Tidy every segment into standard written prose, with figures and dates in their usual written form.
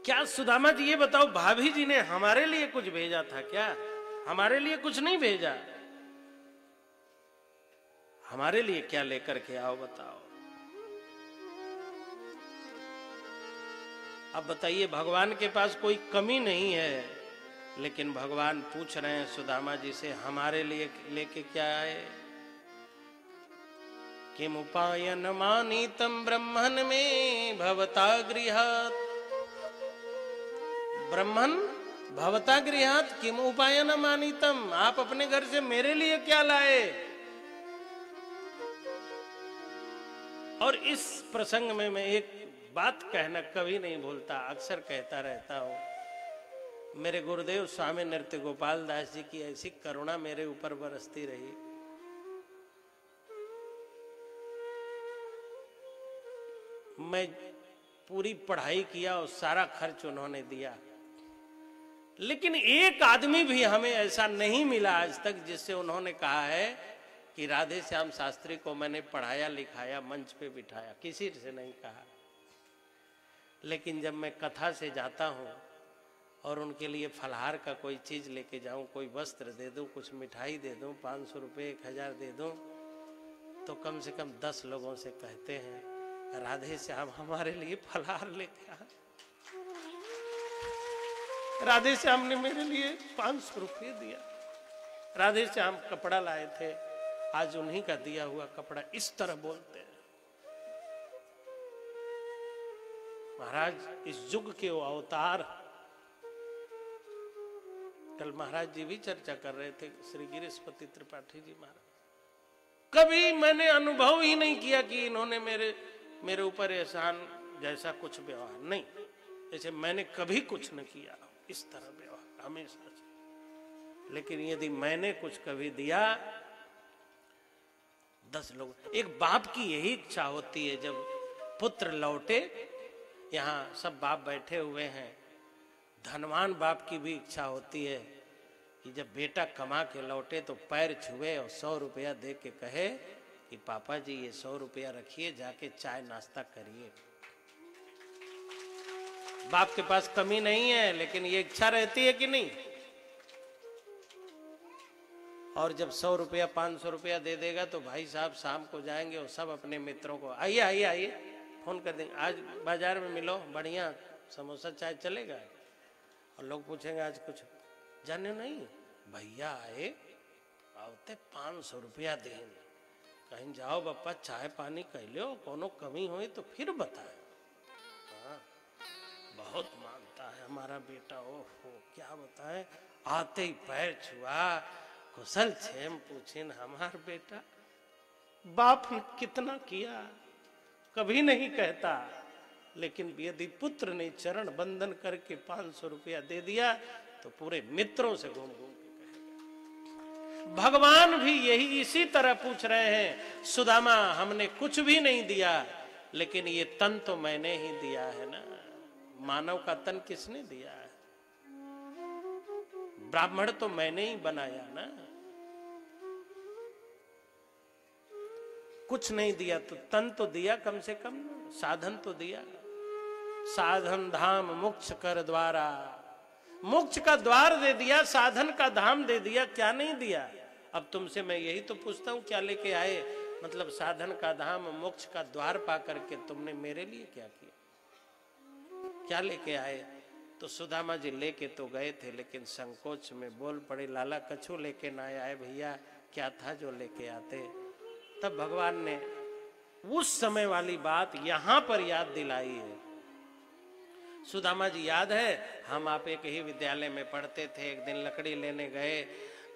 क्या सुदामा जी ये बताओ, भाभी जी ने हमारे लिए कुछ भेजा था क्या? हमारे लिए कुछ नहीं भेजा। हमारे लिए क्या लेकर के आओ बताओ। अब बताइए, भगवान के पास कोई कमी नहीं है, लेकिन भगवान पूछ रहे हैं सुदामा जी से, हमारे लिए लेके क्या आए? किम उपायन मानीतम ब्रह्मन में भवता गृहात। ब्रह्मन भवता गृहात किम उपायन मानीतम, आप अपने घर से मेरे लिए क्या लाए? और इस प्रसंग में मैं एक बात कहना कभी नहीं भूलता, अक्सर कहता रहता हूं। मेरे गुरुदेव स्वामी नृत्य गोपाल दास जी की ऐसी करुणा मेरे ऊपर बरसती रही। मैं पूरी पढ़ाई किया और सारा खर्च उन्होंने दिया, लेकिन एक आदमी भी हमें ऐसा नहीं मिला आज तक जिससे उन्होंने कहा है कि राधे श्याम शास्त्री को मैंने पढ़ाया लिखाया, मंच पे बिठाया। किसी से नहीं कहा। लेकिन जब मैं कथा से जाता हूँ और उनके लिए फलहार का कोई चीज लेके जाऊं, कोई वस्त्र दे दूं, कुछ मिठाई दे दूं, 500 रुपये 1000 दे दूं, तो कम से कम 10 लोगों से कहते हैं, राधे श्याम हमारे लिए फलहार लेके आ। राधे श्याम ने मेरे लिए 500 रुपये दिया। राधे श्याम कपड़ा लाए थे, आज उन्हीं का दिया हुआ कपड़ा। इस तरह बोलते हैं महाराज, इस युग के वो अवतार। कल महाराज जी भी चर्चा कर रहे थे, श्री गिरीशपति त्रिपाठी जी महाराज। कभी मैंने अनुभव ही नहीं किया कि इन्होंने मेरे ऊपर एहसान जैसा कुछ व्यवहार नहीं, जैसे मैंने कभी कुछ न किया इस तरह व्यवहार हमेशा से। लेकिन यदि मैंने कुछ कभी दिया, 10 लोग। एक बाप की यही इच्छा होती है, जब पुत्र लौटे, यहाँ सब बाप बैठे हुए हैं, धनवान बाप की भी इच्छा होती है कि जब बेटा कमा के लौटे तो पैर छुए और 100 रुपया दे के कहे कि पापा जी ये 100 रुपया रखिए, जाके चाय नाश्ता करिए। बाप के पास कमी नहीं है, लेकिन ये इच्छा रहती है कि नहीं? और जब 100 रुपया 500 रुपया दे देगा तो भाई साहब शाम को जाएंगे और सब अपने मित्रों को, आइए आइए आइए, फोन कर देंगे, आज बाजार में मिलो, बढ़िया समोसा चाय चलेगा। और लोग पूछेंगे आज कुछ जाने नहीं, भैया आए आवते 500 रुपया दें, कहीं जाओ बप्पा चाय पानी कह लो, कोनो कमी हुई तो फिर बताए। हाँ, बहुत मानता है हमारा बेटा। ओहो क्या बताए, आते ही पैर छुआ, कुशल क्षेम पूछिन हमार बेटा। बाप ने कितना किया कभी नहीं कहता, लेकिन यदि पुत्र ने चरण बंदन करके 500 रुपया दे दिया तो पूरे मित्रों से घूम घूम के कहेगा। भगवान भी यही इसी तरह पूछ रहे हैं, सुदामा हमने कुछ भी नहीं दिया, लेकिन ये तन तो मैंने ही दिया है ना। मानव का तन किसने दिया है? ब्राह्मण तो मैंने ही बनाया ना। कुछ नहीं दिया तो तन तो दिया, कम से कम साधन तो दिया। साधन धाम मोक्ष कर द्वारा, मोक्ष का द्वार दे दिया, साधन का धाम दे दिया, क्या नहीं दिया? अब तुमसे मैं यही तो पूछता हूं, क्या लेके आए? मतलब साधन का धाम मोक्ष का द्वार पा करके तुमने मेरे लिए क्या किया, क्या लेके आए? तो सुदामा जी लेके तो गए थे, लेकिन संकोच में बोल पड़े, लाला कछु लेके ना आए भैया, क्या था जो लेके आते? तब भगवान ने उस समय वाली बात यहां पर याद दिलाई है। सुदामा जी याद है, हम आप एक ही विद्यालय में पढ़ते थे। एक दिन लकड़ी लेने गए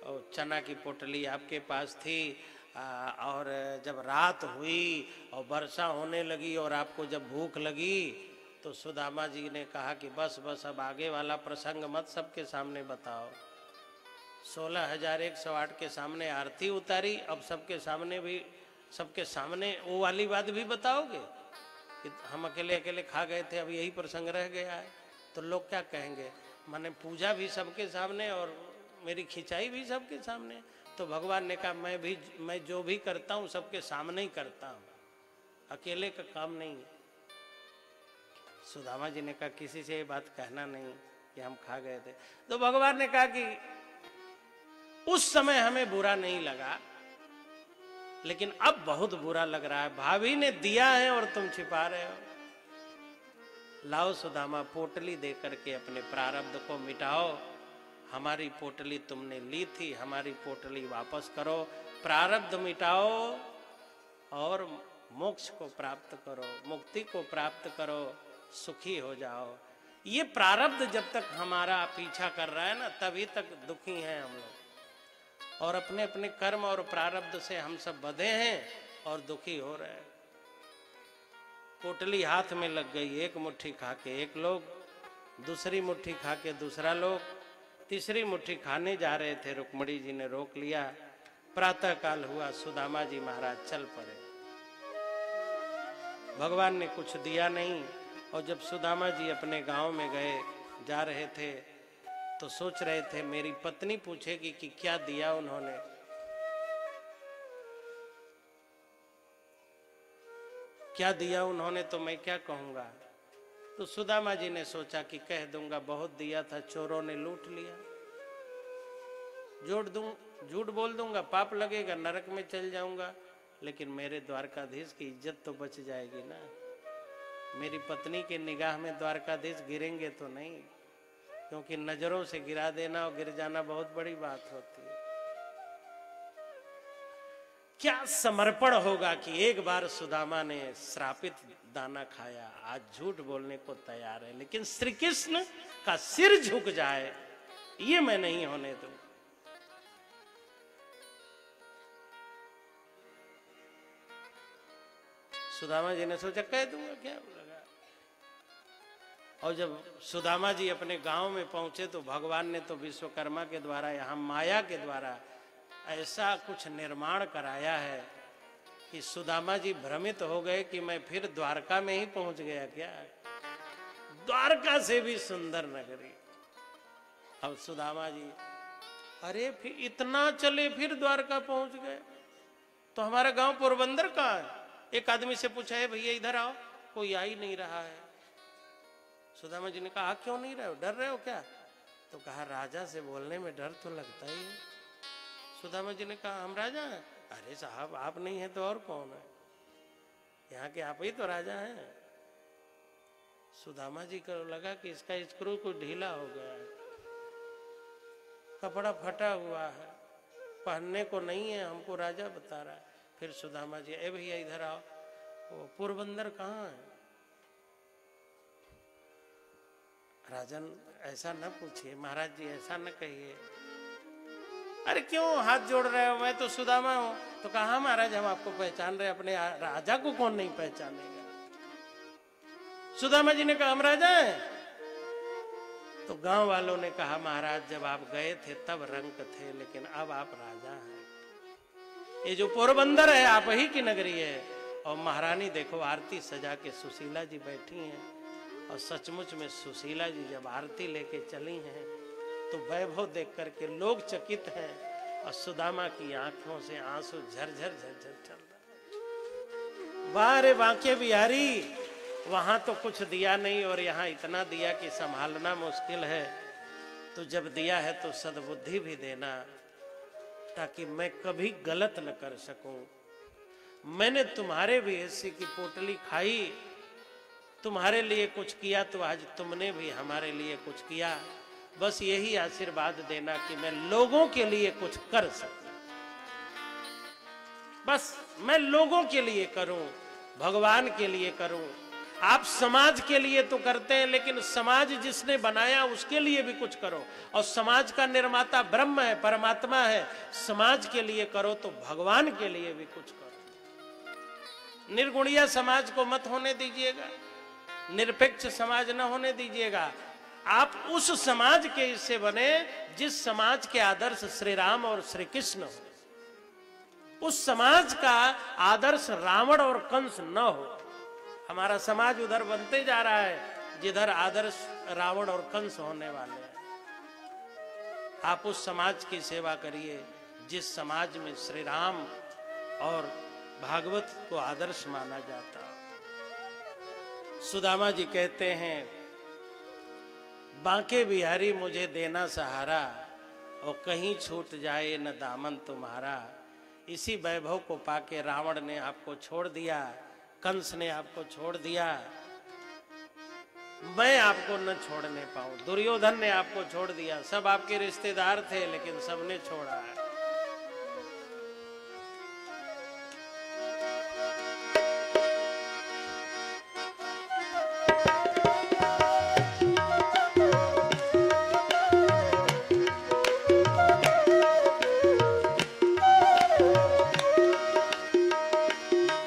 और चना की पोटली आपके पास थी, और जब रात हुई और वर्षा होने लगी और आपको जब भूख लगी तो सुदामा जी ने कहा कि बस बस अब आगे वाला प्रसंग मत सबके सामने बताओ। 16,108 के सामने आरती उतारी, अब सबके सामने वो वाली बात भी बताओगे कि हम अकेले अकेले खा गए थे, अब यही प्रसंग रह गया है, तो लोग क्या कहेंगे? माने पूजा भी सबके सामने और मेरी खिंचाई भी सबके सामने। तो भगवान ने कहा मैं जो भी करता हूँ सबके सामने ही करता हूँ, अकेले का काम नहीं है। सुदामा जी ने कहा किसी से ये बात कहना नहीं कि हम खा गए थे। तो भगवान ने कहा कि उस समय हमें बुरा नहीं लगा, लेकिन अब बहुत बुरा लग रहा है। भाभी ने दिया है और तुम छिपा रहे हो। लाओ सुदामा, पोटली दे करके अपने प्रारब्ध को मिटाओ। हमारी पोटली तुमने ली थी, हमारी पोटली वापस करो, प्रारब्ध मिटाओ और मोक्ष को प्राप्त करो, मुक्ति को प्राप्त करो, सुखी हो जाओ। ये प्रारब्ध जब तक हमारा पीछा कर रहा है ना, तभी तक दुखी हैं हम लोग, और अपने अपने कर्म और प्रारब्ध से हम सब बंधे हैं और दुखी हो रहे हैं। पोटली हाथ में लग गई, एक मुट्ठी खा के एक लोग, दूसरी मुट्ठी खा के दूसरा लोग, तीसरी मुट्ठी खाने जा रहे थे, रुक्मणी जी ने रोक लिया। प्रातः काल हुआ, सुदामा जी महाराज चल पड़े। भगवान ने कुछ दिया नहीं, और जब सुदामा जी अपने गांव में गए, जा रहे थे, तो सोच रहे थे मेरी पत्नी पूछेगी कि क्या दिया उन्होंने। क्या दिया उन्होंने तो मैं क्या कहूंगा। तो सुदामा जी ने सोचा कि कह दूंगा बहुत दिया था, चोरों ने लूट लिया। झूठ बोल दूंगा, पाप लगेगा, नरक में चल जाऊंगा, लेकिन मेरे द्वारकाधीश की इज्जत तो बच जाएगी ना। मेरी पत्नी के निगाह में द्वारकाधीश गिरेंगे तो नहीं, क्योंकि नजरों से गिरा देना और गिर जाना बहुत बड़ी बात होती है। क्या समर्पण होगा कि एक बार सुदामा ने श्रापित दाना खाया, आज झूठ बोलने को तैयार है, लेकिन श्री कृष्ण का सिर झुक जाए ये मैं नहीं होने दूं। सुदामा जी ने सोचा कह दूंगा, क्या लगा। और जब सुदामा जी अपने गांव में पहुंचे तो भगवान ने तो विश्वकर्मा के द्वारा, यहां माया के द्वारा ऐसा कुछ निर्माण कराया है कि सुदामा जी भ्रमित हो गए कि मैं फिर द्वारका में ही पहुंच गया क्या। द्वारका से भी सुंदर नगरी। अब सुदामा जी, अरे फिर इतना चले फिर द्वारका पहुंच गए, तो हमारा गांव पोरबंदर कहाँ है। एक आदमी से पूछा है भैया इधर आओ, कोई आ ही नहीं रहा है। सुदामा जी ने कहा आ क्यों नहीं रहे हो, डर रहे हो क्या। तो कहा राजा से बोलने में डर तो लगता ही है। सुदामा जी ने कहा हम राजा हैं। अरे साहब आप नहीं है तो और कौन है, यहाँ के आप ही तो राजा हैं। सुदामा जी को लगा कि इसका स्क्रू कुछ ढीला हो गया है, कपड़ा फटा हुआ है, पहनने को नहीं है, हमको राजा बता रहा है। फिर सुदामा जी, ए भैया इधर आओ, वो पोरबंदर कहाँ है। राजन ऐसा न पूछिए, महाराज जी ऐसा न कहिए। अरे क्यों हाथ जोड़ रहे हो, मैं तो सुदामा हूं। तो कहा महाराज हम आपको पहचान रहे, अपने राजा को कौन नहीं पहचानेगा। सुदामा जी ने कहा हम राजा हैं। तो गांव वालों ने कहा महाराज जब आप गए थे तब रंक थे, लेकिन अब आप राजा हैं। ये जो पोरबंदर है आप ही की नगरी है। और महारानी देखो आरती सजा के सुशीला जी बैठी हैं, और सचमुच में सुशीला जी जब आरती लेके चली हैं तो वैभव देख करके लोग चकित हैं, और सुदामा की आंखों से आंसू झरझर झरझर चल रहा। वाह रे बांके बिहारी, वहां तो कुछ दिया नहीं और यहाँ इतना दिया कि संभालना मुश्किल है। तो जब दिया है तो सद्बुद्धि भी देना, ताकि मैं कभी गलत न कर सकूं। मैंने तुम्हारे भी हिस्से की पोटली खाई, तुम्हारे लिए कुछ किया, तो आज तुमने भी हमारे लिए कुछ किया। बस यही आशीर्वाद देना कि मैं लोगों के लिए कुछ कर सकूं, बस मैं लोगों के लिए करूं, भगवान के लिए करूं। आप समाज के लिए तो करते हैं, लेकिन समाज जिसने बनाया उसके लिए भी कुछ करो। और समाज का निर्माता ब्रह्म है, परमात्मा है। समाज के लिए करो तो भगवान के लिए भी कुछ करो। निर्गुणिया समाज को मत होने दीजिएगा, निरपेक्ष समाज न होने दीजिएगा। आप उस समाज के हिस्से बने जिस समाज के आदर्श श्री राम और श्री कृष्ण हो। उस समाज का आदर्श रावण और कंस न हो। हमारा समाज उधर बनते जा रहा है जिधर आदर्श रावण और कंस होने वाले हैं। आप उस समाज की सेवा करिए जिस समाज में श्री राम और भागवत को आदर्श माना जाता। सुदामा जी कहते हैं, बांके बिहारी मुझे देना सहारा, और कहीं छूट जाए न दामन तुम्हारा। इसी वैभव को पाके रावण ने आपको छोड़ दिया, कंस ने आपको छोड़ दिया, मैं आपको न छोड़ने पाऊं। दुर्योधन ने आपको छोड़ दिया, सब आपके रिश्तेदार थे लेकिन सबने छोड़ा।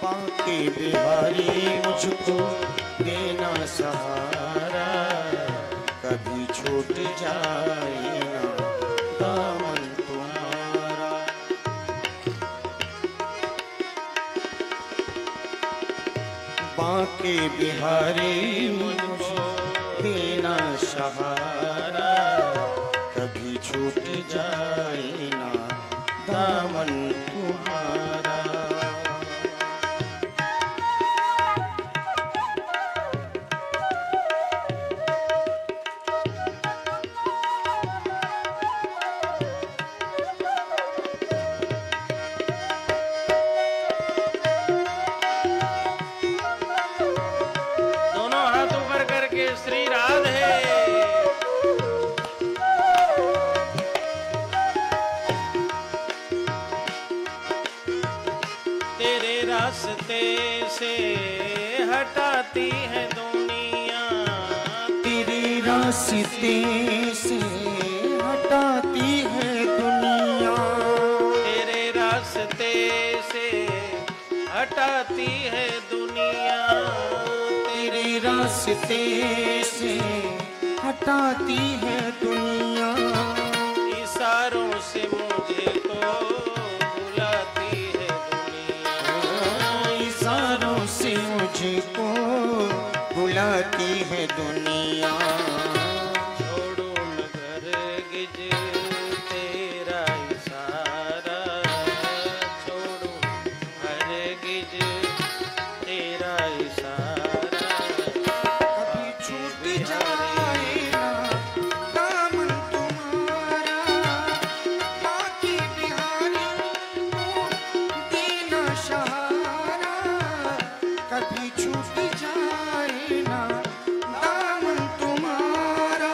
बांके बिहारी मुझको देना सहारा, कभी छूट जाए ना दामन तुम्हारा। बांके बिहारी मुझको देना सहारा, कभी छूट जाए ना दामन तुम्हारा। श्री राधे। तेरे रास्ते से हटाती है दुनिया, तेरे रास्ते से हटाती है दुनिया, तेरे रास्ते से हटाती है दुनिया, तेरे रास्ते से हटाती है दुनिया। इशारों से मुझे को बुलाती है दुनिया, इशारों से मुझको बुलाती है दुनिया। छोड़ो नगर गिज तेरा इशारा, छोड़ो हर गिज तेरा इशारा। कभी छूट जाए ना दामन तुम्हारा, बांके बिहारी को देना सहारा, कभी छूट जाए ना दामन तुम्हारा।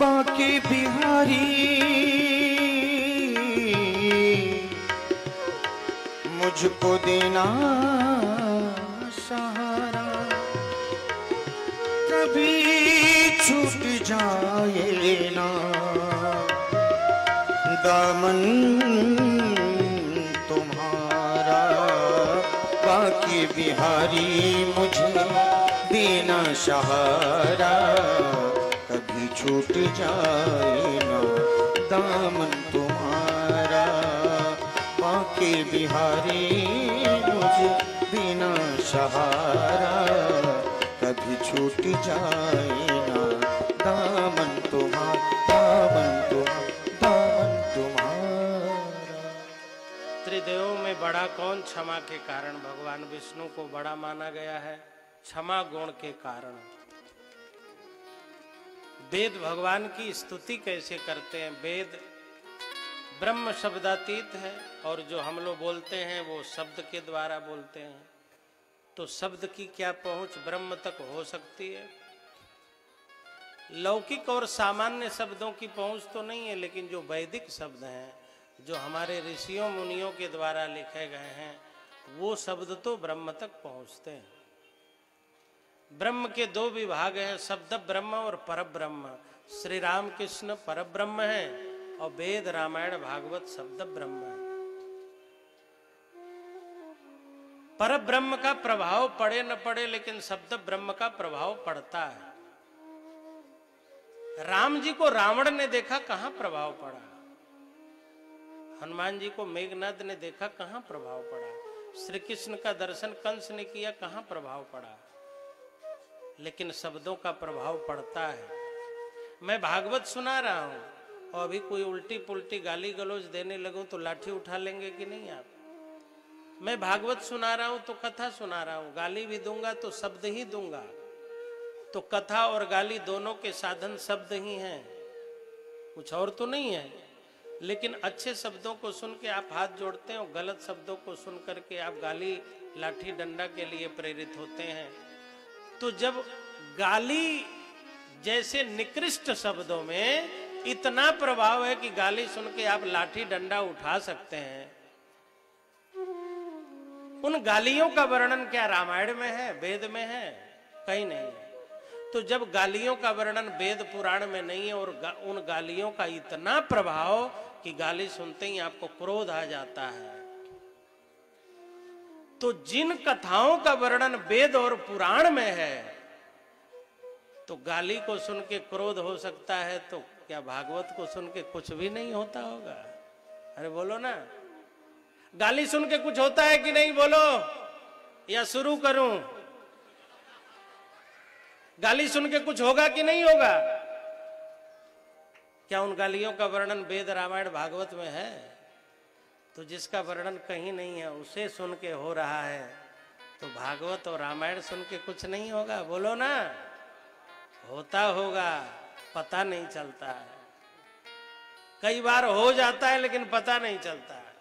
बांके बिहारी मुझको देना सहारा, कभी छूट जाए ना दामन तुम्हारा। बांके बिहारी मुझे देना सहारा, कभी छूट जाए ना दामन तुम्हारा। बांके बिहारी मुझे देना सहारा, कभी छूट जाए ना दामन तुम्हारा, दामन तुम्हारा। त्रिदेवों में बड़ा कौन? क्षमा के कारण भगवान विष्णु को बड़ा माना गया है, क्षमा गुण के कारण। वेद भगवान की स्तुति कैसे करते हैं? वेद ब्रह्म शब्दातीत है, और जो हम लोग बोलते हैं वो शब्द के द्वारा बोलते हैं। तो शब्द की क्या पहुंच ब्रह्म तक हो सकती है? लौकिक और सामान्य शब्दों की पहुंच तो नहीं है, लेकिन जो वैदिक शब्द हैं, जो हमारे ऋषियों मुनियों के द्वारा लिखे गए हैं, वो शब्द तो ब्रह्म तक पहुंचते हैं। ब्रह्म के दो विभाग हैं, शब्द ब्रह्म और पर ब्रह्म। श्री राम कृष्ण पर ब्रह्म है, और वेद रामायण भागवत शब्द ब्रह्म है। पर ब्रह्म का प्रभाव पड़े न पड़े, लेकिन शब्द ब्रह्म का प्रभाव पड़ता है। राम जी को रावण ने देखा, कहां प्रभाव पड़ा। हनुमान जी को मेघनाद ने देखा, कहां प्रभाव पड़ा। श्री कृष्ण का दर्शन कंस ने किया, कहां प्रभाव पड़ा। लेकिन शब्दों का प्रभाव पड़ता है। मैं भागवत सुना रहा हूं और अभी कोई उल्टी पुल्टी गाली गलौज देने लगूं तो लाठी उठा लेंगे कि नहीं आप। मैं भागवत सुना रहा हूं तो कथा सुना रहा हूं, गाली भी दूंगा तो शब्द ही दूंगा। तो कथा और गाली दोनों के साधन शब्द ही हैं, कुछ और तो नहीं है। लेकिन अच्छे शब्दों को सुन के आप हाथ जोड़ते हैं और गलत शब्दों को सुन करके आप गाली लाठी डंडा के लिए प्रेरित होते हैं। तो जब गाली जैसे निकृष्ट शब्दों में इतना प्रभाव है कि गाली सुन के आप लाठी डंडा उठा सकते हैं, उन गालियों का वर्णन क्या रामायण में है, वेद में है? कहीं नहीं है। तो जब गालियों का वर्णन वेद पुराण में नहीं है और उन गालियों का इतना प्रभाव कि गाली सुनते ही आपको क्रोध आ जाता है, तो जिन कथाओं का वर्णन वेद और पुराण में है तो गाली को सुन के क्रोध हो सकता है, तो क्या भागवत को सुन के कुछ भी नहीं होता होगा? अरे बोलो ना, गाली सुन के कुछ होता है कि नहीं? बोलो, या शुरू करूं? गाली सुन के कुछ होगा कि नहीं होगा? क्या उन गालियों का वर्णन वेद रामायण भागवत में है? तो जिसका वर्णन कहीं नहीं है उसे सुन के हो रहा है, तो भागवत और रामायण सुन के कुछ नहीं होगा? बोलो ना, होता होगा, पता नहीं चलता है। कई बार हो जाता है लेकिन पता नहीं चलता है।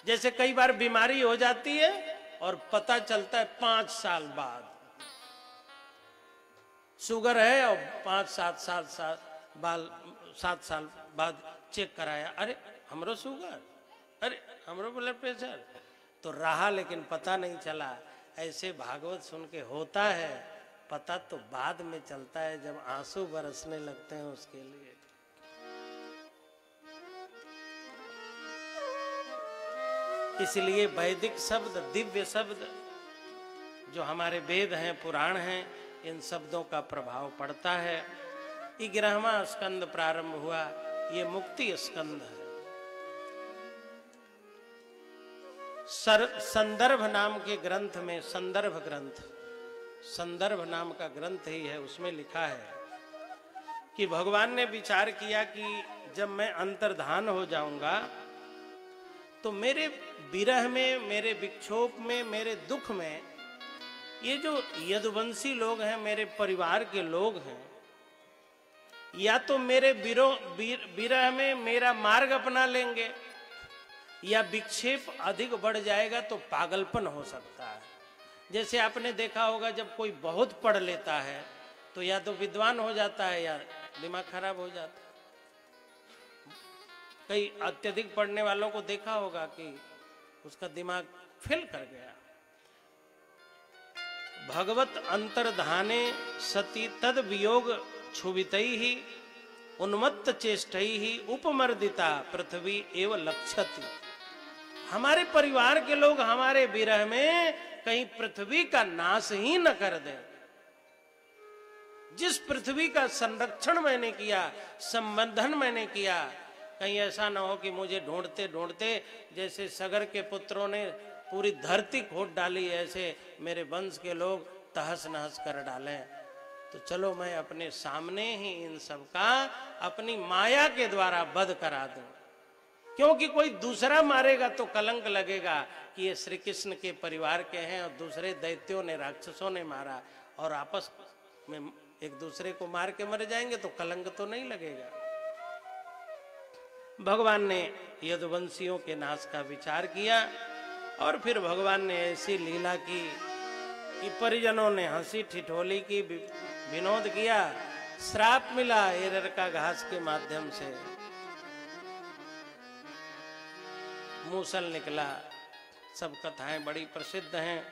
जैसे कई बार बीमारी हो जाती है और पता चलता है 5 साल बाद। शुगर है और 7 साल बाद चेक कराया, अरे हमरो शुगर, अरे हमरो ब्लड प्रेशर, तो रहा लेकिन पता नहीं चला। ऐसे भागवत सुन के होता है, पता तो बाद में चलता है जब आंसू बरसने लगते हैं उसके लिए। इसलिए वैदिक शब्द, दिव्य शब्द जो हमारे वेद हैं, पुराण हैं, इन शब्दों का प्रभाव पड़ता है। 11वां स्कंद प्रारंभ हुआ, ये मुक्ति स्कंद है। संदर्भ नाम के ग्रंथ में, संदर्भ ग्रंथ, संदर्भ नाम का ग्रंथ ही है, उसमें लिखा है कि भगवान ने विचार किया कि जब मैं अंतर्धान हो जाऊंगा तो मेरे विरह में, मेरे विक्षोभ में, मेरे दुख में ये जो यदुवंशी लोग हैं, मेरे परिवार के लोग हैं, या तो मेरे विरह में मेरा मार्ग अपना लेंगे, या विक्षेप अधिक बढ़ जाएगा तो पागलपन हो सकता है। जैसे आपने देखा होगा जब कोई बहुत पढ़ लेता है तो या तो विद्वान हो जाता है या दिमाग खराब हो जाता है। कई अत्यधिक पढ़ने वालों को देखा होगा कि उसका दिमाग फेल कर गया। भगवत अंतर्धाने सती तद वियोग क्षुभितई ही उन्मत्त चेष्टई ही उपमर्दिता पृथ्वी एव लक्षति। हमारे परिवार के लोग हमारे विरह में कहीं पृथ्वी का नाश ही न कर दें। जिस पृथ्वी का संरक्षण मैंने किया, संबंधन मैंने किया, कहीं ऐसा ना हो कि मुझे ढूंढते ढूंढते जैसे सगर के पुत्रों ने पूरी धरती खोद डाली, ऐसे मेरे वंश के लोग तहस नहस कर डालें। तो चलो मैं अपने सामने ही इन सब का अपनी माया के द्वारा वध करा दूं, क्योंकि कोई दूसरा मारेगा तो कलंक लगेगा कि ये श्री कृष्ण के परिवार के हैं और दूसरे दैत्यों ने, राक्षसों ने मारा, और आपस में एक दूसरे को मार के मर जाएंगे तो कलंक तो नहीं लगेगा। भगवान ने यदुवंशियों के नाश का विचार किया और फिर भगवान ने ऐसी लीला की कि परिजनों ने हंसी ठिठोली की, विनोद किया, श्राप मिला एरर का घास के माध्यम से, मूसल निकला। सब कथाएं बड़ी प्रसिद्ध हैं।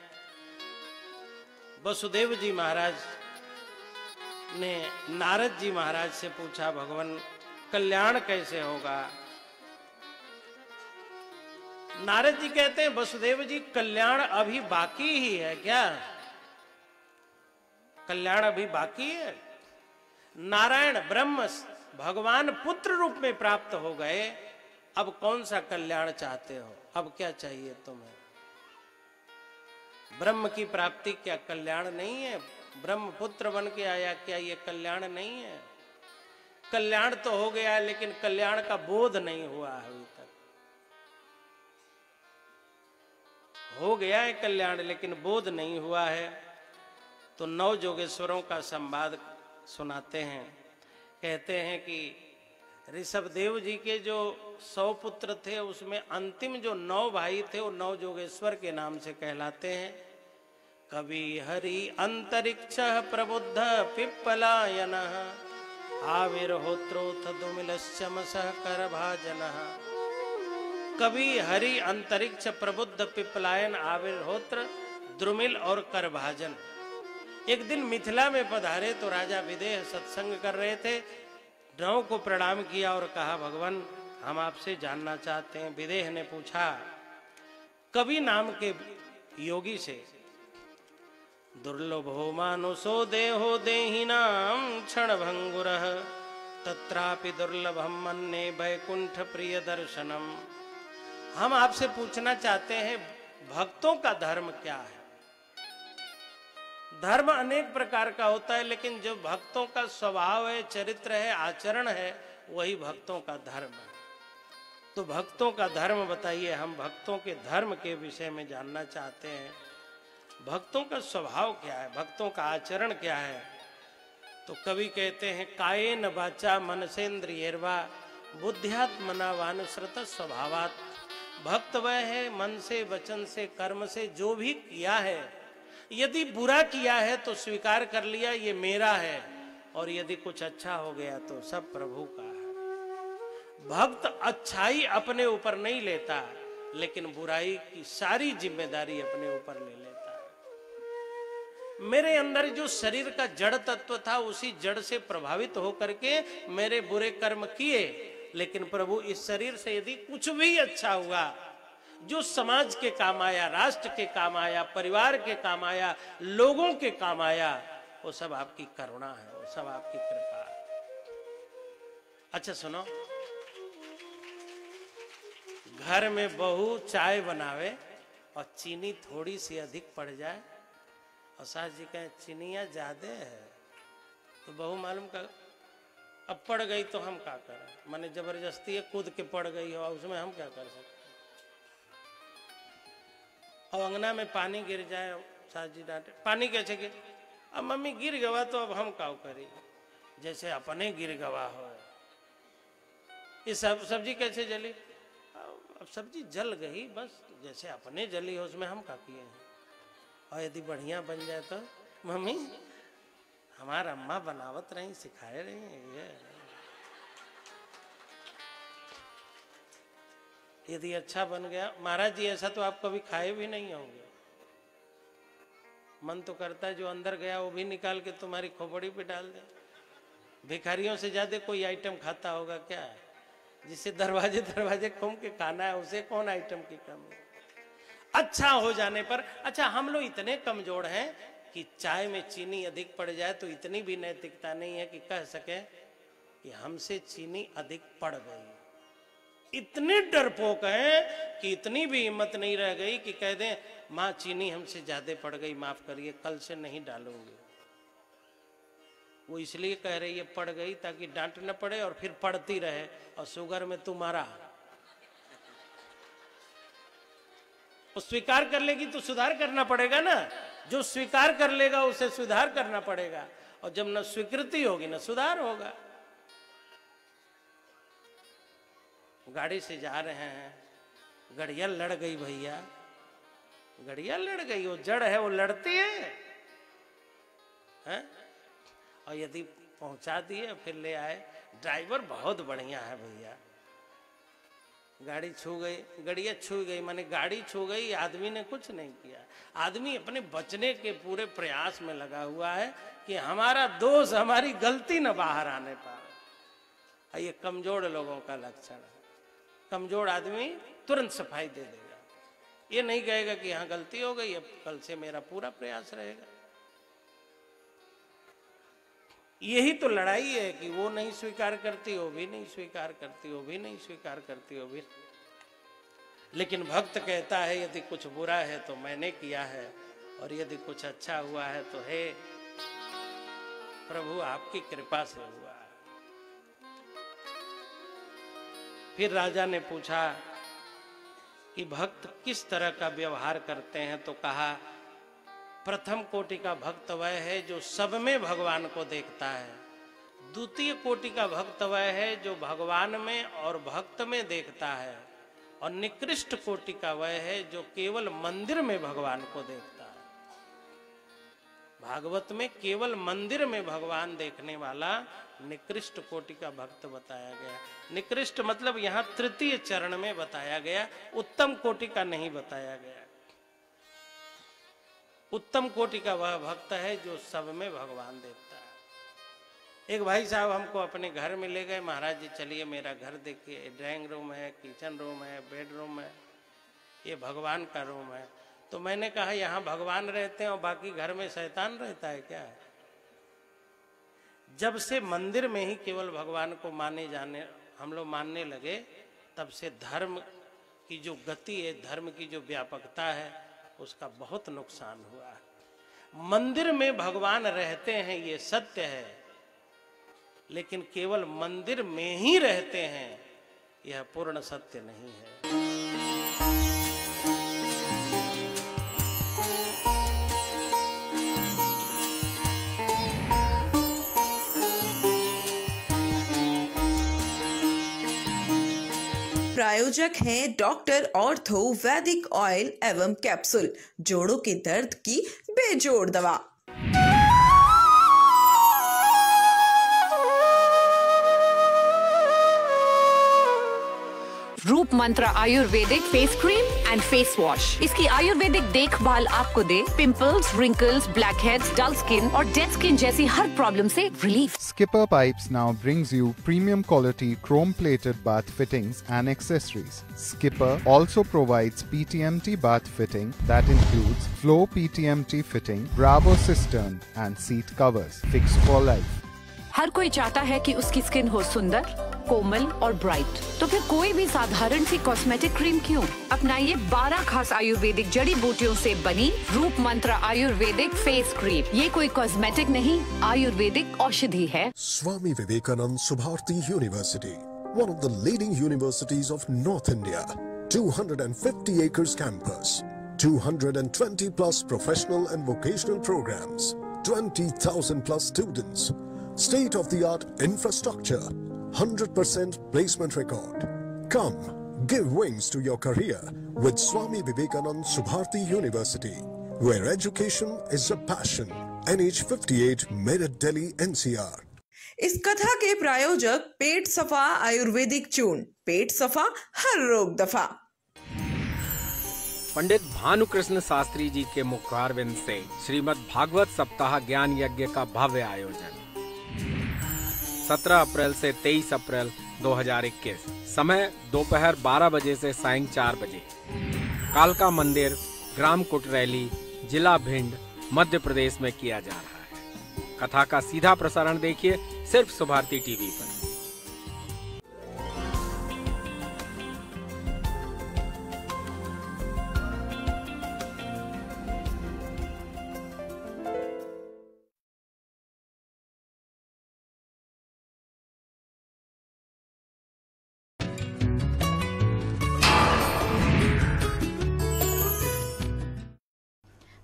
वसुदेव जी महाराज ने नारद जी महाराज से पूछा, भगवान कल्याण कैसे होगा? नारद जी कहते हैं वसुदेव जी कल्याण अभी बाकी ही है क्या? कल्याण अभी बाकी है। नारायण ब्रह्म भगवान पुत्र रूप में प्राप्त हो गए, अब कौन सा कल्याण चाहते हो? अब क्या चाहिए तुम्हें? ब्रह्म की प्राप्ति क्या कल्याण नहीं है? ब्रह्म पुत्र बन के आया, क्या ये कल्याण नहीं है? कल्याण तो हो गया है, लेकिन कल्याण का बोध नहीं हुआ है अभी तक। हो गया है कल्याण, लेकिन बोध नहीं हुआ है। तो 9 जोगेश्वरों का संवाद सुनाते हैं। कहते हैं कि ऋषभदेव जी के जो 100 पुत्र थे, उसमें अंतिम जो 9 भाई थे वो 9 जोगेश्वर के नाम से कहलाते हैं। कवि हरि अंतरिक्ष प्रबुद्ध पिप्पलायन आविर्होत्रोथ दुमिलश्चमस कर भाजन। कवि हरि अंतरिक्ष प्रबुद्ध पिप्पलायन आविर्होत्र द्रुमिल और करभाजन। एक दिन मिथिला में पधारे तो राजा विदेह सत्संग कर रहे थे। 9 को प्रणाम किया और कहा, भगवान हम आपसे जानना चाहते हैं। विदेह ने पूछा कवि नाम के योगी से, दुर्लभो मानुषो देहो देहिनाम क्षण भंगुरः तत्रापि दुर्लभम मन्ये वैकुंठ प्रिय दर्शनम। हम आपसे पूछना चाहते हैं भक्तों का धर्म क्या है? धर्म अनेक प्रकार का होता है, लेकिन जो भक्तों का स्वभाव है, चरित्र है, आचरण है, वही भक्तों का धर्म है। तो भक्तों का धर्म बताइए। हम भक्तों के धर्म के विषय में जानना चाहते हैं। भक्तों का स्वभाव क्या है, भक्तों का आचरण क्या है? तो कवि कहते हैं कायेन वाचा मनसेन्द्रियैर्वा बुद्ध्यात्मना वानुसृत स्वभावात्। भक्त वह है मन से, वचन से, कर्म से जो भी किया है, यदि बुरा किया है तो स्वीकार कर लिया ये मेरा है, और यदि कुछ अच्छा हो गया तो सब प्रभु का है। भक्त अच्छाई अपने ऊपर नहीं लेता, लेकिन बुराई की सारी जिम्मेदारी अपने ऊपर ले लेता है। मेरे अंदर जो शरीर का जड़ तत्व था, उसी जड़ से प्रभावित होकर के मेरे बुरे कर्म किए, लेकिन प्रभु इस शरीर से यदि कुछ भी अच्छा हुआ, जो समाज के काम आया, राष्ट्र के काम आया, परिवार के काम आया, लोगों के काम आया, वो सब आपकी करुणा है, वो सब आपकी कृपा है। अच्छा सुनो, घर में बहू चाय बनावे और चीनी थोड़ी सी अधिक पड़ जाए, और सास जी कहें चीनिया ज्यादा है, तो बहू मालूम कर अब पड़ गई तो हम क्या करें? माने जबरदस्ती है, कूद के पड़ गई हो, उसमें हम क्या कर सकते? और अंगना में पानी गिर जाए, सास जी डांटे पानी कैसे गिर? अब मम्मी गिर गवा तो अब हम क्या करें? जैसे अपने गिर गवा हो। ये सब्जी कैसे जली? अब सब्जी जल गई, बस जैसे अपने जली हो, उसमें हम क्या किए हैं? और यदि बढ़िया बन जाए तो मम्मी हमारा अम्मा बनावत रही, सिखाए रही ये। यदि अच्छा बन गया, महाराज जी ऐसा तो आप कभी खाए भी नहीं होंगे। मन तो करता है जो अंदर गया वो भी निकाल के तुम्हारी खोपड़ी पे डाल दे। भिखारियों से ज्यादा कोई आइटम खाता होगा क्या? जिसे दरवाजे दरवाजे घूम के खाना है, उसे कौन आइटम की कमी? अच्छा हो जाने पर। अच्छा, हम लोग इतने कमजोर हैं कि चाय में चीनी अधिक पड़ जाए तो इतनी भी नैतिकता नहीं है कि कह सके कि हमसे चीनी अधिक पड़ गई। इतने डरपोक हैं कि इतनी भी हिम्मत नहीं रह गई कि कह दें माँ चीनी हमसे ज्यादा पड़ गई, माफ करिए, कल से नहीं डालूंगी। वो इसलिए कह रही है पड़ गई ताकि डांट न पड़े और फिर पड़ती रहे, और शुगर में तुम्हारा वो स्वीकार कर लेगी तो सुधार करना पड़ेगा ना। जो स्वीकार कर लेगा उसे सुधार करना पड़ेगा, और जब न स्वीकृति होगी न सुधार होगा। गाड़ी से जा रहे हैं, गड़िया लड़ गई भैया, गड़िया लड़ गई, वो जड़ है वो लड़ती है? और यदि पहुंचा दिए फिर ले आए, ड्राइवर बहुत बढ़िया है भैया, गाड़ी छू गई, गड़िया छू गई, माने गाड़ी छू गई, आदमी ने कुछ नहीं किया। आदमी अपने बचने के पूरे प्रयास में लगा हुआ है कि हमारा दोष, हमारी गलती न बाहर आने पाए। ये कमजोर लोगों का लक्षण है। कमजोर आदमी तुरंत सफाई दे देगा। ये नहीं कहेगा कि हाँ गलती हो गई, अब कल से मेरा पूरा प्रयास रहेगा। यही तो लड़ाई है कि वो नहीं स्वीकार करती, वो भी नहीं स्वीकार करती, वो भी नहीं स्वीकार करती, वो भी। लेकिन भक्त कहता है यदि कुछ बुरा है तो मैंने किया है, और यदि कुछ अच्छा हुआ है तो हे प्रभु आपकी कृपा से हुआ है। फिर राजा ने पूछा कि भक्त किस तरह का व्यवहार करते हैं, तो कहा प्रथम कोटि का भक्त वह है जो सब में भगवान को देखता है, द्वितीय कोटि का भक्त वह है जो भगवान में और भक्त में देखता है, और निकृष्ट कोटि का वह है जो केवल मंदिर में भगवान को देखता है। भागवत में केवल मंदिर में भगवान देखने वाला निकृष्ट कोटि का भक्त बताया गया। निकृष्ट मतलब यहाँ तृतीय चरण में बताया गया, उत्तम कोटि का नहीं बताया गया। उत्तम कोटि का वह भक्त है जो सब में भगवान देखता है। एक भाई साहब हमको अपने घर में ले गए, महाराज जी चलिए मेरा घर देखिए, ड्राइंग रूम है, किचन रूम है, बेडरूम है, ये भगवान का रूम है। तो मैंने कहा यहाँ भगवान रहते हैं और बाकी घर में शैतान रहता है क्या? जब से मंदिर में ही केवल भगवान को हम लोग मानने लगे, तब से धर्म की जो गति है, धर्म की जो व्यापकता है, उसका बहुत नुकसान हुआ है। मंदिर में भगवान रहते हैं ये सत्य है, लेकिन केवल मंदिर में ही रहते हैं यह पूर्ण सत्य नहीं है। प्रायोजक हैं डॉक्टर ऑर्थो वैदिक ऑयल एवं कैप्सूल, जोड़ों के दर्द की बेजोड़ दवा। Roop Mantra ayurvedic face cream and face wash. इसकी आयुर्वेदिक देखभाल आपको दे pimples, wrinkles, blackheads, dull skin और डेड स्किन जैसी हर प्रॉब्लम से relief. Skipper Pipes now brings you premium quality chrome plated bath fittings and accessories. Skipper also provides PTMT bath fitting that includes flow PTMT fitting, Bravo cistern and seat covers fixed for life. हर कोई चाहता है कि उसकी skin हो सुंदर, कोमल और bright, तो फिर कोई भी साधारण सी कॉस्मेटिक क्रीम क्यों? अपनाइए 12 खास आयुर्वेदिक जड़ी बूटियों से बनी रूप मंत्र आयुर्वेदिक फेस क्रीम। ये कोई कॉस्मेटिक नहीं, आयुर्वेदिक औषधि है। Swami Vivekanand Subharti University, one of the leading universities of North India, 250 acres campus, 220 plus professional and vocational programs, 20,000 plus students, state-of-the-art infrastructure, 100% placement record. Come, give wings to your career with Swami Vivekanand Subharti University, where education is a passion. NH 58, Meerut, Delhi, NCR. इस कथा के प्रायोजक पेट सफा आयुर्वेदिक चूर्ण, पेट सफा हर रोग दफा। पंडित भानुकृष्ण शास्त्री जी के मुखारविंद से श्रीमद् भागवत सप्ताह ज्ञान यज्ञ का भव्य आयोजन 17 अप्रैल से 23 अप्रैल 2021। समय दोपहर 12 बजे से सायं 4 बजे। कालका मंदिर, ग्राम कुटरैली, जिला भिंड, मध्य प्रदेश में किया जा रहा है। कथा का सीधा प्रसारण देखिए सिर्फ सुभारती टीवी पर।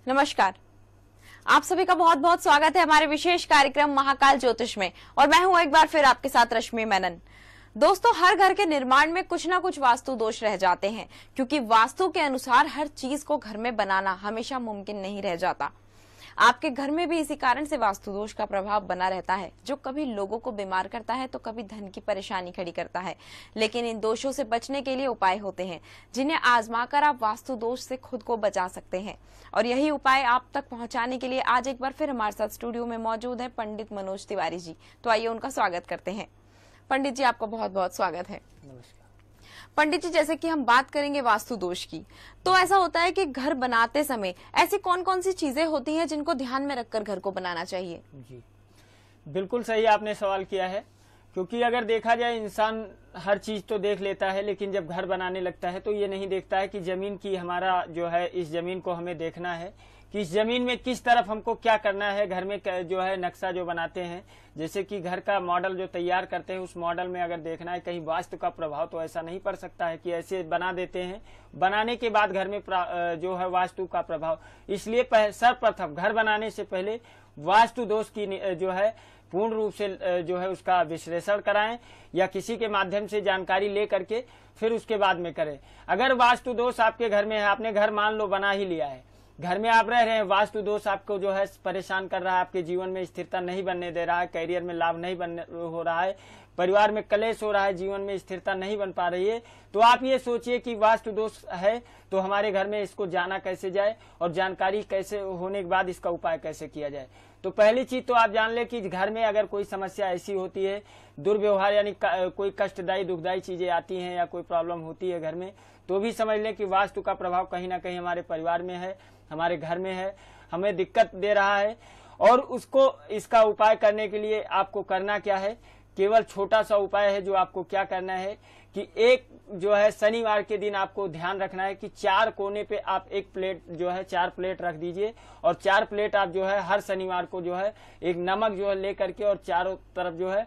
नमस्कार, आप सभी का बहुत बहुत स्वागत है हमारे विशेष कार्यक्रम महाकाल ज्योतिष में, और मैं हूं एक बार फिर आपके साथ रश्मि मेनन। दोस्तों, हर घर के निर्माण में कुछ ना कुछ वास्तु दोष रह जाते हैं, क्योंकि वास्तु के अनुसार हर चीज को घर में बनाना हमेशा मुमकिन नहीं रह जाता। आपके घर में भी इसी कारण से वास्तु दोष का प्रभाव बना रहता है, जो कभी लोगों को बीमार करता है तो कभी धन की परेशानी खड़ी करता है। लेकिन इन दोषों से बचने के लिए उपाय होते हैं, जिन्हें आजमाकर आप वास्तु दोष से खुद को बचा सकते हैं। और यही उपाय आप तक पहुंचाने के लिए आज एक बार फिर हमारे साथ स्टूडियो में मौजूद है पंडित मनोज तिवारी जी। तो आइए उनका स्वागत करते हैं। पंडित जी, आपका बहुत बहुत स्वागत है। पंडित जी, जैसे कि हम बात करेंगे वास्तु दोष की, तो ऐसा होता है कि घर बनाते समय ऐसी कौन कौन सी चीजें होती हैं जिनको ध्यान में रखकर घर को बनाना चाहिए? जी, बिल्कुल सही आपने सवाल किया है, क्योंकि अगर देखा जाए इंसान हर चीज तो देख लेता है, लेकिन जब घर बनाने लगता है तो ये नहीं देखता है कि जमीन की हमारा जो है, इस जमीन को हमें देखना है कि इस जमीन में किस तरफ हमको क्या करना है। घर में जो है नक्शा जो बनाते हैं, जैसे कि घर का मॉडल जो तैयार करते हैं, उस मॉडल में अगर देखना है कहीं वास्तु का प्रभाव तो ऐसा नहीं पड़ सकता है कि ऐसे बना देते हैं, बनाने के बाद घर में जो है वास्तु का प्रभाव। इसलिए सर्वप्रथम घर बनाने से पहले वास्तु दोष की जो है पूर्ण रूप से जो है उसका विश्लेषण कराएं या किसी के माध्यम से जानकारी ले करके फिर उसके बाद में करें। अगर वास्तु दोष आपके घर में है, आपने घर मान लो बना ही लिया है, घर में आप रह रहे हैं, वास्तु दोष आपको जो है परेशान कर रहा है, आपके जीवन में स्थिरता नहीं बनने दे रहा है, करियर में लाभ नहीं हो रहा है, परिवार में कलेश हो रहा है, जीवन में स्थिरता नहीं बन पा रही है, तो आप ये सोचिए कि वास्तु दोष है तो हमारे घर में इसको जाना कैसे जाए और जानकारी कैसे होने के बाद इसका उपाय कैसे किया जाए। तो पहली चीज तो आप जान ले कि घर में अगर कोई समस्या ऐसी होती है, दुर्व्यवहार यानी कोई कष्टदायी दुखदायी चीजें आती हैं या कोई प्रॉब्लम होती है घर में, तो भी समझ लें कि वास्तु का प्रभाव कहीं ना कहीं हमारे परिवार में है, हमारे घर में है, हमें दिक्कत दे रहा है। और उसको इसका उपाय करने के लिए आपको करना क्या है, केवल छोटा सा उपाय है। जो आपको क्या करना है कि एक जो है शनिवार के दिन आपको ध्यान रखना है कि 4 कोने पे आप एक प्लेट जो है 4 प्लेट रख दीजिए, और 4 प्लेट आप जो है हर शनिवार को जो है एक नमक जो है ले करके और चारों तरफ जो है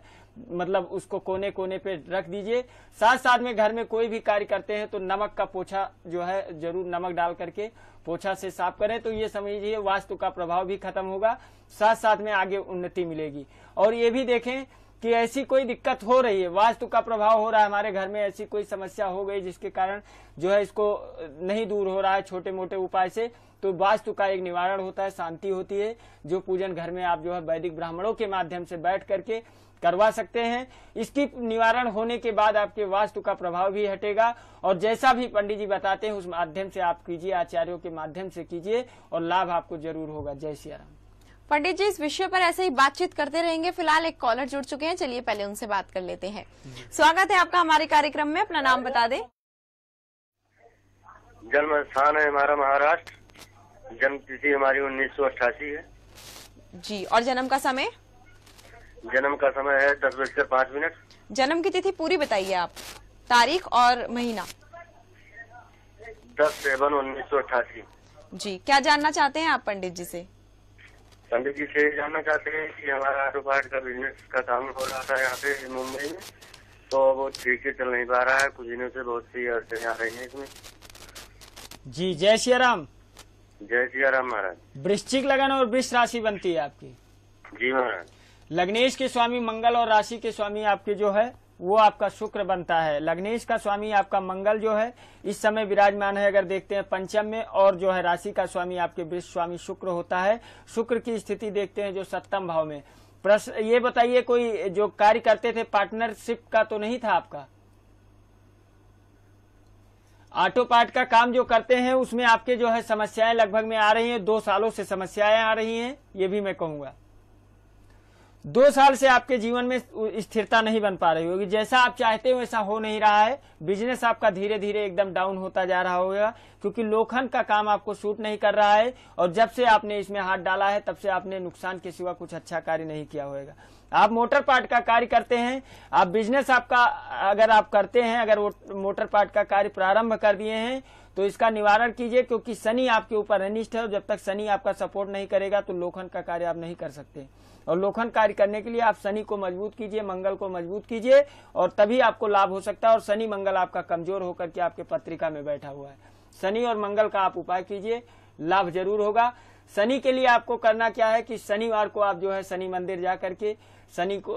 मतलब उसको कोने कोने पे रख दीजिए। साथ साथ में घर में कोई भी कार्य करते हैं तो नमक का पोछा जो है जरूर नमक डाल करके पोछा से साफ करें, तो ये समझिए वास्तु का प्रभाव भी खत्म होगा, साथ साथ में आगे उन्नति मिलेगी। और ये भी देखें कि ऐसी कोई दिक्कत हो रही है, वास्तु का प्रभाव हो रहा है हमारे घर में, ऐसी कोई समस्या हो गई जिसके कारण जो है इसको नहीं दूर हो रहा है छोटे मोटे उपाय से, तो वास्तु का एक निवारण होता है, शांति होती है, जो पूजन घर में आप जो है वैदिक ब्राह्मणों के माध्यम से बैठ करके करवा सकते हैं। इसकी निवारण होने के बाद आपके वास्तु का प्रभाव भी हटेगा, और जैसा भी पंडित जी बताते हैं उस माध्यम से आप कीजिए, आचार्यों के माध्यम से कीजिए और लाभ आपको जरूर होगा। जय सिया राम। पंडित जी, इस विषय पर ऐसे ही बातचीत करते रहेंगे। फिलहाल एक कॉलर जुड़ चुके हैं, चलिए पहले उनसे बात कर लेते हैं। स्वागत है आपका हमारे कार्यक्रम में, अपना नाम बता दें। जन्म स्थान है हमारा महाराष्ट्र, जन्म तिथि हमारी 1988 है जी, और जन्म का समय? जन्म का समय है 10:05। जन्म की तिथि पूरी बताइए आप, तारीख और महीना। 10/7/1988 जी। क्या जानना चाहते हैं आप पंडित जी से? पंडित जी से जानना चाहते हैं कि हमारा ऑटो पार्ट का बिजनेस का काम हो रहा था यहाँ पे मुंबई में, तो वो ठीक से चल नहीं पा रहा है, कुछ दिनों से बहुत सी अड़चने आ रही है इसमें। जी, जय सिया राम। जय सिया राम महाराज। वृश्चिक लगन और वृष राशि बनती है आपकी। जी महाराज। लग्नेश के स्वामी मंगल और राशि के स्वामी आपके जो है वो आपका शुक्र बनता है। लग्नेश का स्वामी आपका मंगल जो है इस समय विराजमान है, अगर देखते हैं पंचम में, और जो है राशि का स्वामी आपके वृष स्वामी शुक्र होता है। शुक्र की स्थिति देखते हैं जो 7वें भाव में। प्रश्न ये बताइए, कोई जो कार्य करते थे पार्टनरशिप का तो नहीं था आपका? ऑटो पार्ट का काम जो करते हैं उसमें आपके जो है समस्याएं लगभग में आ रही हैं, 2 सालों से समस्याएं आ रही हैं, ये भी मैं कहूंगा। 2 साल से आपके जीवन में स्थिरता नहीं बन पा रही होगी, जैसा आप चाहते हो वैसा हो नहीं रहा है। बिजनेस आपका धीरे धीरे एकदम डाउन होता जा रहा होगा, क्योंकि लोखंड का काम आपको सूट नहीं कर रहा है, और जब से आपने इसमें हाथ डाला है तब से आपने नुकसान के सिवा कुछ अच्छा कार्य नहीं किया होगा। आप मोटर पार्ट का कार्य करते हैं, आप बिजनेस आपका अगर आप करते हैं, अगर मोटर पार्ट का कार्य प्रारंभ कर दिए हैं तो इसका निवारण कीजिए, क्योंकि शनि आपके ऊपर अनिष्ट है, और जब तक शनि आपका सपोर्ट नहीं करेगा तो लोखंड का कार्य आप नहीं कर सकते। और लोखंड कार्य करने के लिए आप शनि को मजबूत कीजिए, मंगल को मजबूत कीजिए, और तभी आपको लाभ हो सकता है। और शनि मंगल आपका कमजोर होकर के आपके पत्रिका में बैठा हुआ है, शनि और मंगल का आप उपाय कीजिए, लाभ जरूर होगा। शनि के लिए आपको करना क्या है कि शनिवार को आप जो है शनि मंदिर जा करके, शनि को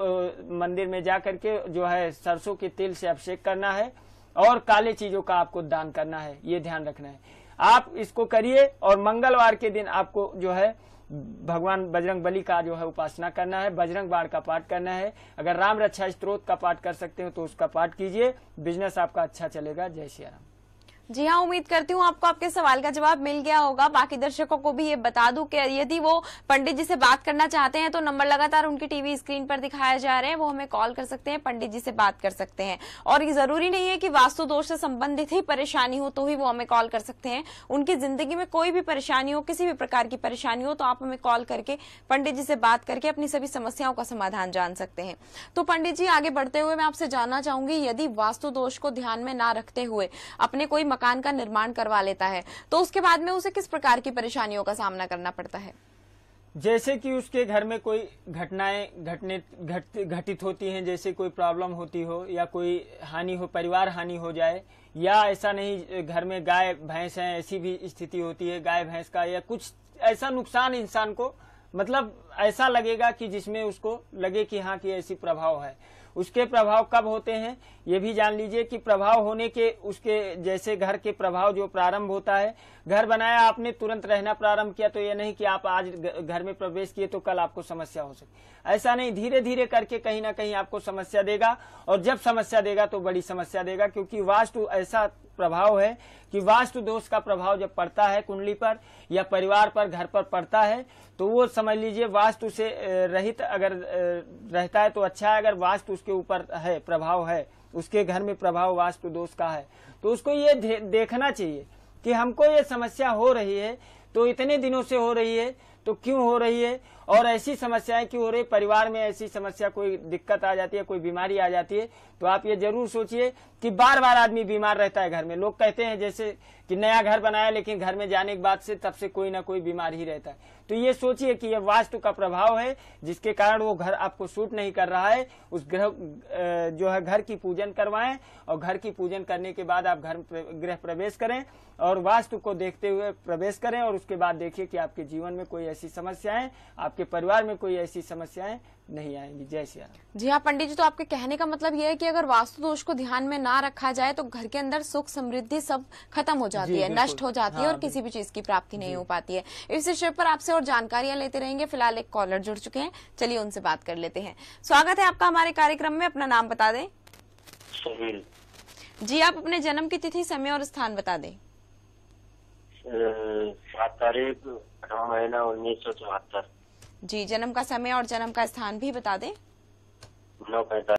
मंदिर में जा करके जो है सरसों के तेल से अभिषेक करना है, और काले चीजों का आपको दान करना है, ये ध्यान रखना है। आप इसको करिए, और मंगलवार के दिन आपको जो है भगवान बजरंग बली का जो है उपासना करना है, बजरंग बाण का पाठ करना है। अगर राम रक्षा स्तोत्र का पाठ कर सकते हो तो उसका पाठ कीजिए, बिजनेस आपका अच्छा चलेगा। जय श्री राम। जी हाँ, उम्मीद करती हूँ आपको आपके सवाल का जवाब मिल गया होगा। बाकी दर्शकों को भी ये बता दूं कि यदि वो पंडित जी से बात करना चाहते हैं तो नंबर लगातार उनकी टीवी स्क्रीन पर दिखाया जा रहे हैं, वो हमें कॉल कर सकते हैं, पंडित जी से बात कर सकते हैं। और ये जरूरी नहीं है कि वास्तु दोष से संबंधित ही परेशानी हो तो ही वो हमें कॉल कर सकते हैं। उनकी जिंदगी में कोई भी परेशानी हो, किसी भी प्रकार की परेशानी हो, तो आप हमें कॉल करके पंडित जी से बात करके अपनी सभी समस्याओं का समाधान जान सकते हैं। तो पंडित जी, आगे बढ़ते हुए मैं आपसे जानना चाहूंगी, यदि वास्तु दोष को ध्यान में ना रखते हुए अपने कोई मकान का निर्माण करवा लेता है तो उसके बाद में उसे किस प्रकार की परेशानियों का सामना करना पड़ता है? जैसे कि उसके घर में कोई घटनाएं घटित होती हैं, जैसे कोई प्रॉब्लम होती हो या कोई हानि हो, परिवार हानि हो जाए, या ऐसा नहीं घर में गाय भैंस है, ऐसी भी स्थिति होती है गाय भैंस का, या कुछ ऐसा नुकसान इंसान को मतलब ऐसा लगेगा कि जिसमें उसको लगे कि हाँ कि ऐसी प्रभाव है। उसके प्रभाव कब होते हैं ये भी जान लीजिए कि प्रभाव होने के उसके जैसे घर के प्रभाव जो प्रारंभ होता है, घर बनाया आपने तुरंत रहना प्रारंभ किया तो ये नहीं कि आप आज घर में प्रवेश किए तो कल आपको समस्या हो सकती, ऐसा नहीं, धीरे धीरे करके कहीं ना कहीं आपको समस्या देगा। और जब समस्या देगा तो बड़ी समस्या देगा, क्योंकि वास्तु ऐसा प्रभाव है कि वास्तु दोष का प्रभाव जब पड़ता है कुंडली पर या परिवार पर, घर पर पड़ता है तो वो समझ लीजिए वास्तु से रहित अगर रहता है तो अच्छा है। अगर वास्तु उसके ऊपर है, प्रभाव है, उसके घर में प्रभाव वास्तु दोष का है, तो उसको ये देखना चाहिए कि हमको ये समस्या हो रही है तो इतने दिनों से हो रही है तो क्यों हो रही है, और ऐसी समस्याएं क्यों हो रही, परिवार में ऐसी समस्या कोई दिक्कत आ जाती है, कोई बीमारी आ जाती है, तो आप ये जरूर सोचिए कि बार बार आदमी बीमार रहता है घर में। लोग कहते हैं जैसे कि नया घर बनाया लेकिन घर में जाने के बाद से तब से कोई ना कोई बीमार ही रहता है, तो ये सोचिए कि ये वास्तु का प्रभाव है जिसके कारण वो घर आपको सूट नहीं कर रहा है। उस जो है घर की पूजन करवाएं और घर की पूजन करने के बाद आप गृह प्रवेश करें और वास्तु को देखते हुए प्रवेश करें, और उसके बाद देखिए कि आपके जीवन में कोई ऐसी समस्याएं, आपके परिवार में कोई ऐसी समस्याएं नहीं आएंगी। जय श्री राम। जी हाँ पंडित जी, तो आपके कहने का मतलब ये है कि अगर वास्तु दोष को ध्यान में ना रखा जाए तो घर के अंदर सुख समृद्धि सब खत्म हो जाती है, नष्ट हो जाती है, और किसी भी चीज की प्राप्ति नहीं हो पाती है। इस विषय पर आपसे और जानकारियां लेते रहेंगे। फिलहाल एक कॉलर जुड़ चुके हैं, चलिए उनसे बात कर लेते हैं। स्वागत है आपका हमारे कार्यक्रम में, अपना नाम बता दें। सुनील जी, आप अपने जन्म की तिथि, समय और स्थान बता दें। 7 तारीख 8वां महीना 1974। जी, जन्म का समय और जन्म का स्थान भी बता दें। 9:45